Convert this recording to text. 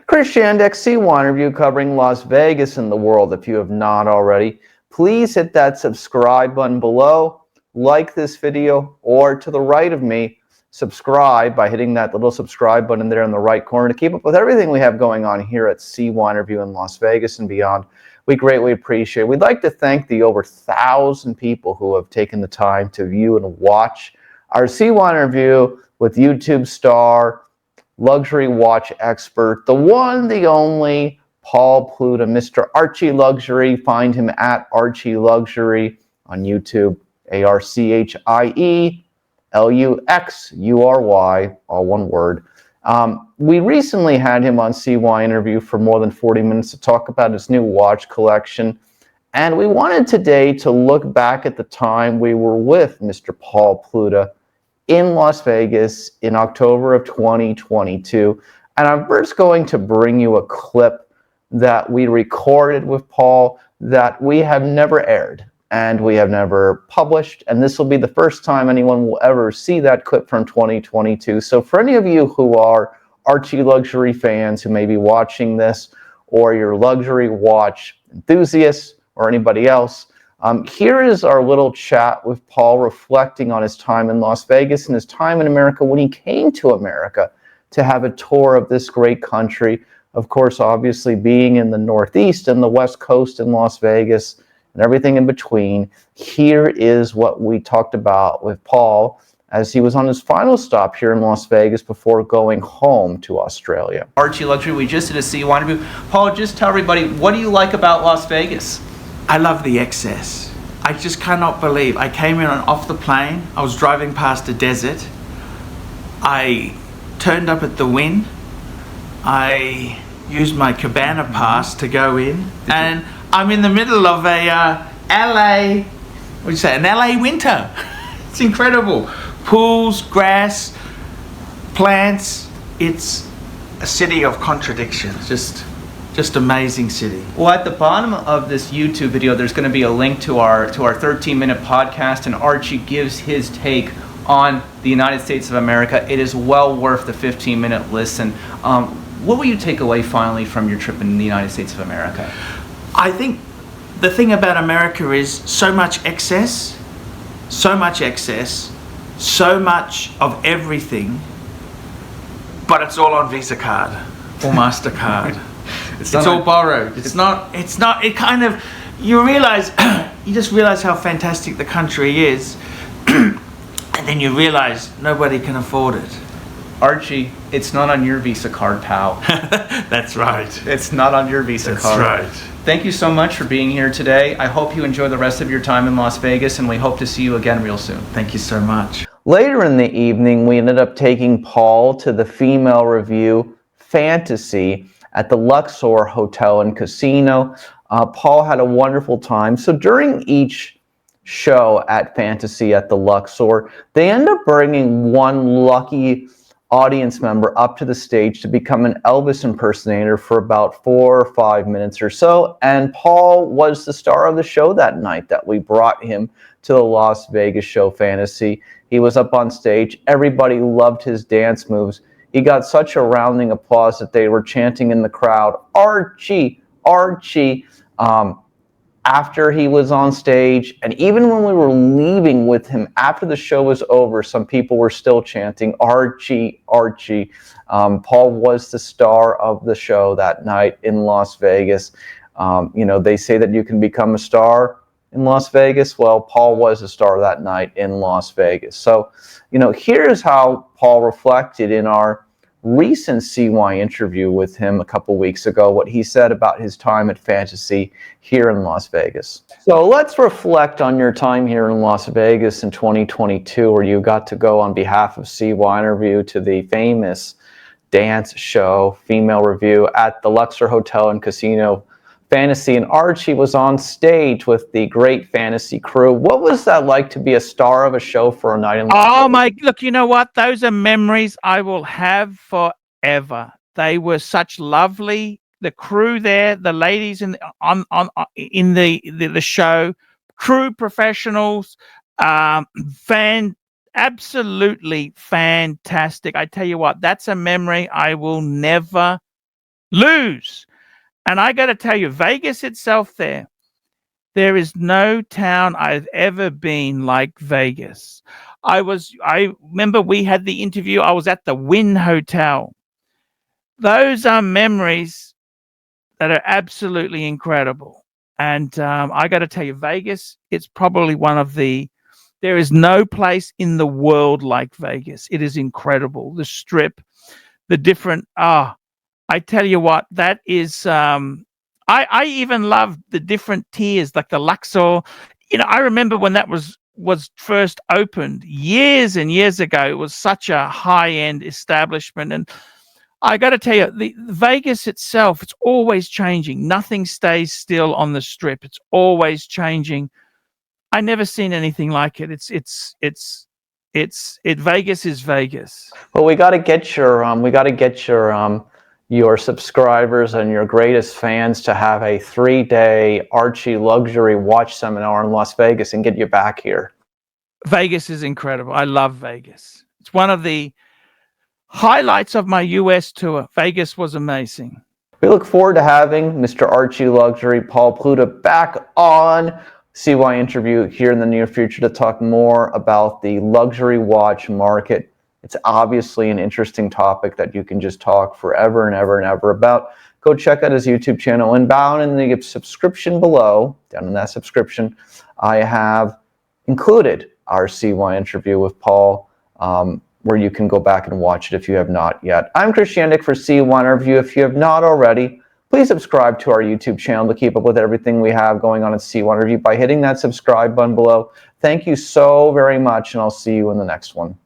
Chris Shandeck, CYInterview, covering Las Vegas and the world. If you have not already, please hit that subscribe button below, like this video, or to the right of me, subscribe by hitting that little subscribe button there in the right corner to keep up with everything we have going on here at CYInterview in Las Vegas and beyond. We greatly appreciate it. We'd like to thank the over 1,000 people who have taken the time to view and watch our CYInterview with YouTube star, luxury watch expert, the one, the only, Paul Pluta, Mr. Archie Luxury. Find him at Archie Luxury on YouTube, ArchieLuxury, all one word. We recently had him on CYInterview for more than 40 minutes to talk about his new watch collection. And we wanted today to look back at the time we were with Mr. Paul Pluta in Las Vegas in October of 2022. And I'm first going to bring you a clip that we recorded with Paul that we have never aired and we have never published. And this will be the first time anyone will ever see that clip from 2022. So for any of you who are Archie Luxury fans who may be watching this, or your luxury watch enthusiasts or anybody else, here is our little chat with Paul reflecting on his time in Las Vegas and his time in America when he came to America to have a tour of this great country. Of course, obviously being in the Northeast and the West Coast in Las Vegas and everything in between. Here is what we talked about with Paul as he was on his final stop here in Las Vegas before going home to Australia. Archie Luxury, we just did a CYInterview. Paul, just tell everybody, what do you like about Las Vegas? I love the excess. I just cannot believe. I came in off the plane. I was driving past a desert. I turned up at the Wynn. I used my Cabana pass to go in. And I'm in the middle of a LA, what do you say, an LA winter. It's incredible. Pools, grass, plants. It's a city of contradictions. Just amazing city. Well, at the bottom of this YouTube video, there's going to be a link to our 13-minute podcast, and Archie gives his take on the United States of America. It is well worth the 15-minute listen. What will you take away finally from your trip in the United States of America? I think the thing about America is so much excess, so much of everything, but it's all on Visa card or MasterCard. It's all borrowed. It's not, it kind of, you just realize how fantastic the country is, and then you realize nobody can afford it. Archie, it's not on your Visa card, pal. That's right. It's not on your Visa card. That's right. Thank you so much for being here today. I hope you enjoy the rest of your time in Las Vegas, and we hope to see you again real soon. Thank you so much. Later in the evening, we ended up taking Paul to the female review Fantasy at the Luxor Hotel and Casino. Paul had a wonderful time. So during each show at Fantasy at the Luxor, they end up bringing one lucky audience member up to the stage to become an Elvis impersonator for about 4 or 5 minutes or so. And Paul was the star of the show that night that we brought him to the Las Vegas show Fantasy. He was up on stage. Everybody loved his dance moves. He got such a rounding applause that they were chanting in the crowd, Archie, Archie, after he was on stage. And even when we were leaving with him after the show was over, some people were still chanting, Archie, Archie. Paul was the star of the show that night in Las Vegas. They say that you can become a star in Las Vegas. Well, Paul was a star that night in Las Vegas. So, here's how Paul reflected in our recent CYInterview with him a couple weeks ago, what he said about his time at Fantasy here in Las Vegas. So let's reflect on your time here in Las Vegas in 2022, where you got to go on behalf of CYInterview to the famous dance show, female review at the Luxor Hotel and Casino Fantasy, and Archie was on stage with the great Fantasy crew. What was that like to be a star of a show for a night in Las Vegas? Look, you know what? Those are memories I will have forever. They were such lovely. The crew there, the ladies in the show, crew professionals, absolutely fantastic. I tell you what, that's a memory I will never lose. And I got to tell you, Vegas itself there is no town I've ever been like Vegas. I remember we had the interview. I was at the Wynn Hotel. Those are memories that are absolutely incredible. And I got to tell you, Vegas, it's probably there is no place in the world like Vegas. It is incredible. The Strip, the different, I tell you what, that is, I even love the different tiers, like the Luxor. I remember when that was first opened years and years ago. It was such a high-end establishment. And I got to tell you, the Vegas itself, it's always changing. Nothing stays still on the Strip. It's always changing. I never seen anything like it. Vegas is Vegas. Well, we got to get your subscribers and your greatest fans to have a 3-day Archie Luxury watch seminar in Las Vegas and get you back here. Vegas is incredible. I love Vegas. It's one of the highlights of my US tour. Vegas was amazing. We look forward to having Mr. Archie Luxury, Paul Pluta, back on CYInterview here in the near future to talk more about the luxury watch market. It's obviously an interesting topic that you can just talk forever and ever and ever about. Go check out his YouTube channel, and down in the subscription below, down in that subscription, I have included our CYInterview with Paul, where you can go back and watch it if you have not yet. I'm Chris Yandick for CYInterview. If you have not already, please subscribe to our YouTube channel to keep up with everything we have going on at CYInterview by hitting that subscribe button below. Thank you so very much, and I'll see you in the next one.